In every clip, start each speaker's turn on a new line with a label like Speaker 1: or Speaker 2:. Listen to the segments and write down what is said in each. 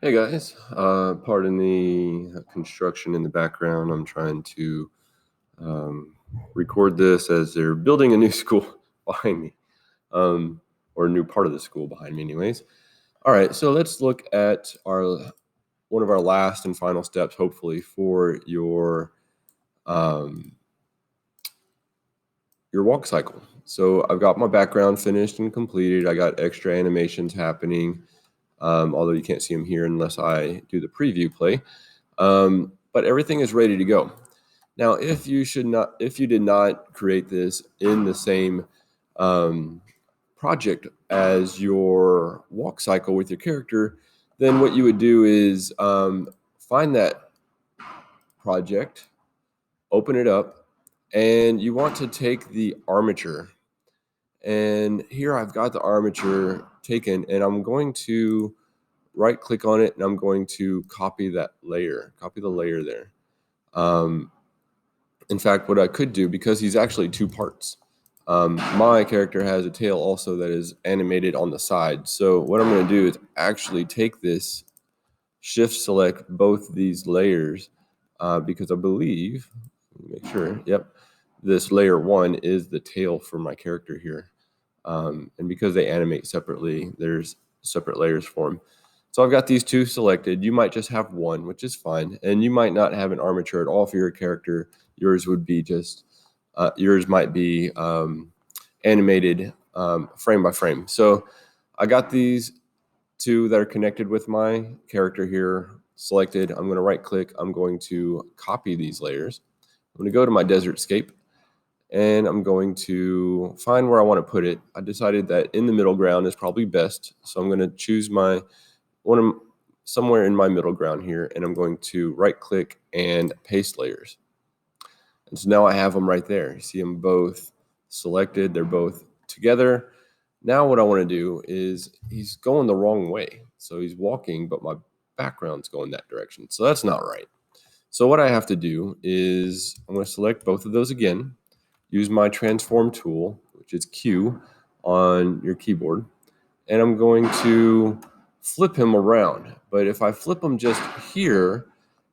Speaker 1: Hey guys, pardon the construction in the background. I'm trying to um, record this as they're building a new school behind me, or a new part of the school behind me, anyways. All right, so let's look at one of our last and final steps, hopefully, for um, your walk cycle. So I've got my background finished and completed. I got extra animations happening, although you can't see them here unless I do the preview play. But everything is ready to go. Now, if you did not create this in the same um, project as your walk cycle with your character, then what you would do is find that project, open it up, and you want to take the armature. And here I've got the armature taken, and I'm going to right click on it, and I'm going to copy the layer there. In fact, what I could do, because he's actually two parts, my character has a tail also that is animated on the side. So what I'm going to do is actually take this, shift select both these layers, because I believe, let me make sure, yep, this layer one is the tail for my character here. And because they animate separately, there's separate layers for them. So I've got these two selected. You might just have one, which is fine. And you might not have an armature at all for your character. Yours would be yours might be animated frame by frame. So I got these two that are connected with my character here selected. I'm going to right click. I'm going to copy these layers. I'm going to go to my desert scape, and I'm going to find where I want to put it. I decided that in the middle ground is probably best. So I'm going to choose somewhere in my middle ground here, and I'm going to right click and paste layers. And so now I have them right there. You see them both selected. They're both together. Now what I want to do is, he's going the wrong way. So he's walking, but my background's going that direction. So that's not right. So what I have to do is I'm going to select both of those again, use my transform tool, which is Q on your keyboard, and I'm going to flip him around. But if I flip him just here,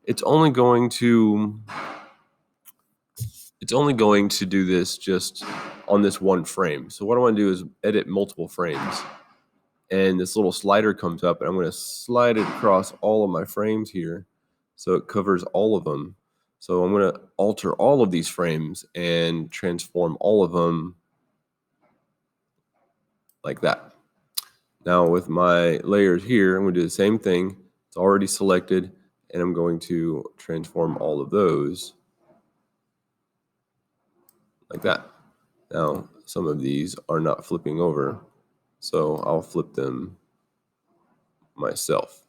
Speaker 1: it's only going to do this just on this one frame. So what I want to do is edit multiple frames. And this little slider comes up, and I'm going to slide it across all of my frames here so it covers all of them. So I'm going to alter all of these frames and transform all of them like that. Now with my layers here, I'm going to do the same thing. It's already selected, and I'm going to transform all of those like that. Now, some of these are not flipping over, so I'll flip them myself.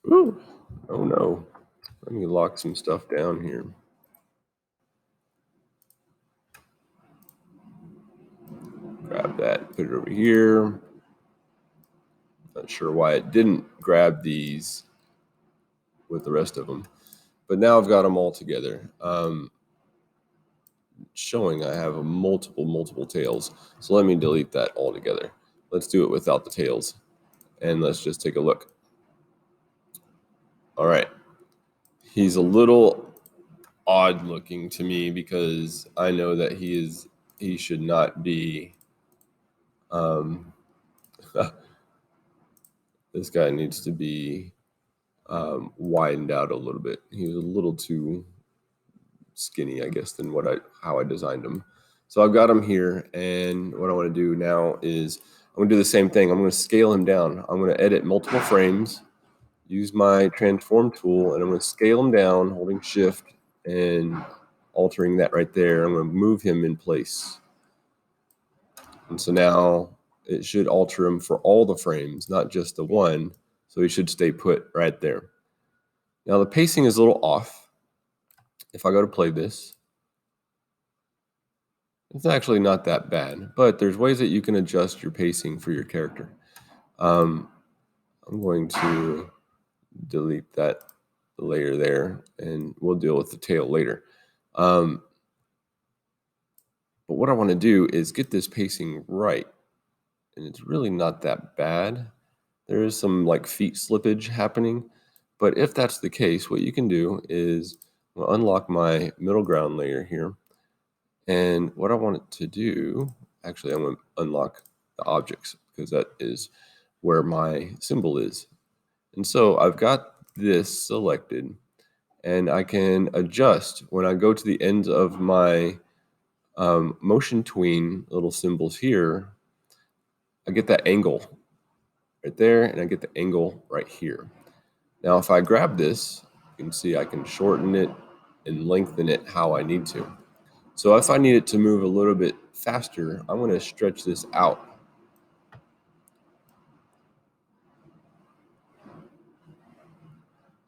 Speaker 1: Ooh, oh no. Let me lock some stuff down here. Grab that, put it over here. Not sure why it didn't grab these with the rest of them. But now I've got them all together. Showing I have multiple tails. So let me delete that altogether. Let's do it without the tails. And let's just take a look. All right. He's a little odd looking to me because I know that he should not be this guy needs to be widened out a little bit. He's a little too skinny, I guess, than how I designed him. So I've got him here, and what I want to do now is I'm going to do the same thing. I'm going to scale him down. I'm going to edit multiple frames, use my transform tool, and I'm going to scale him down, holding shift and altering that right there. I'm going to move him in place. And so now it should alter him for all the frames, not just the one. So he should stay put right there. Now the pacing is a little off. If I go to play this, it's actually not that bad, but there's ways that you can adjust your pacing for your character. I'm going to delete that layer there, and we'll deal with the tail later. But what I want to do is get this pacing right, and it's really not that bad. There is some like feet slippage happening. But if that's the case, what you can do is unlock my middle ground layer here. And what I want it to do, actually, I'm going to unlock the objects because that is where my symbol is. And so I've got this selected, and I can adjust when I go to the ends of my motion tween little symbols here. I get that angle right there, and I get the angle right here. Now, if I grab this, you can see I can shorten it and lengthen it how I need to. So if I need it to move a little bit faster, I'm going to stretch this out.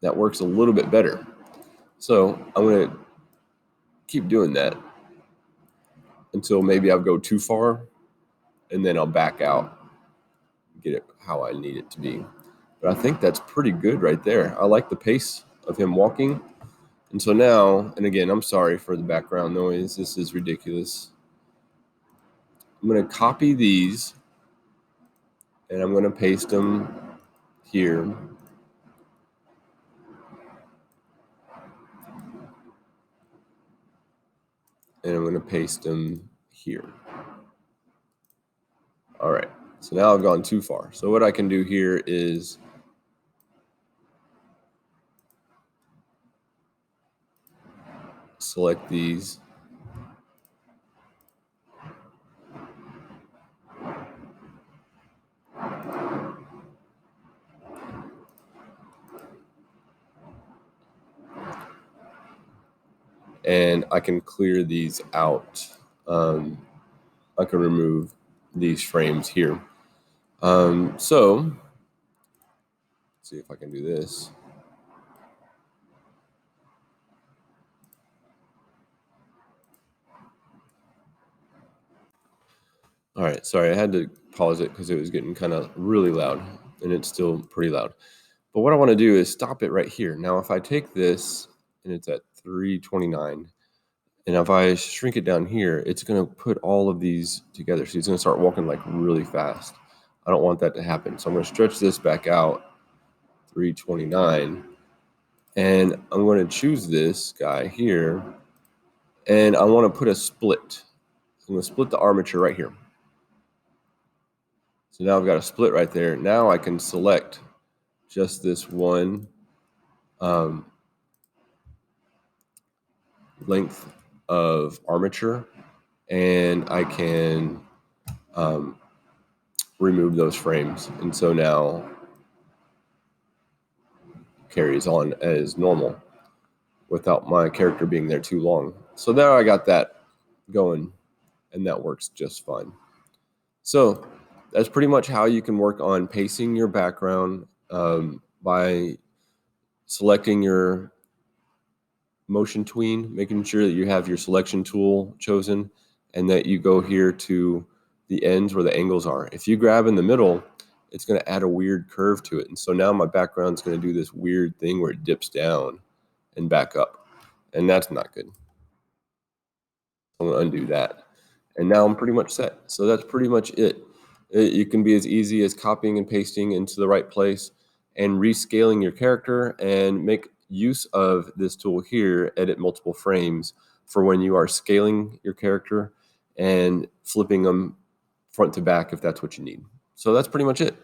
Speaker 1: That works a little bit better. So I'm going to keep doing that until maybe I'll go too far, and then I'll back out, get it how I need it to be. But I think that's pretty good right there. I like the pace of him walking. And so now, and again, I'm sorry for the background noise. This is ridiculous. I'm going to copy these, and I'm going to paste them here. And I'm going to paste them here. All right, so now I've gone too far. So what I can do here is select these. And I can clear these out. I can remove these frames here. So let's see if I can do this. All right, sorry, I had to pause it because it was getting kind of really loud, and it's still pretty loud. But what I want to do is stop it right here. Now, if I take this and it's at 329, and if I shrink it down here, it's going to put all of these together. So he's going to start walking like really fast. I don't want that to happen. So I'm going to stretch this back out, 329. And I'm going to choose this guy here. And I want to put a split. I'm going to split the armature right here. So now I've got a split right there. Now I can select just this one length of armature, and I can remove those frames. And so now carries on as normal without my character being there too long. So there I got that going, and that works just fine. So that's pretty much how you can work on pacing your background by selecting your motion tween, making sure that you have your selection tool chosen, and that you go here to the ends where the angles are. If you grab in the middle, it's going to add a weird curve to it. And so now my background's going to do this weird thing where it dips down and back up. And that's not good. I'm going to undo that. And now I'm pretty much set. So that's pretty much it. You can be as easy as copying and pasting into the right place and rescaling your character, and make use of this tool here, edit multiple frames, for when you are scaling your character and flipping them front to back if that's what you need. So that's pretty much it.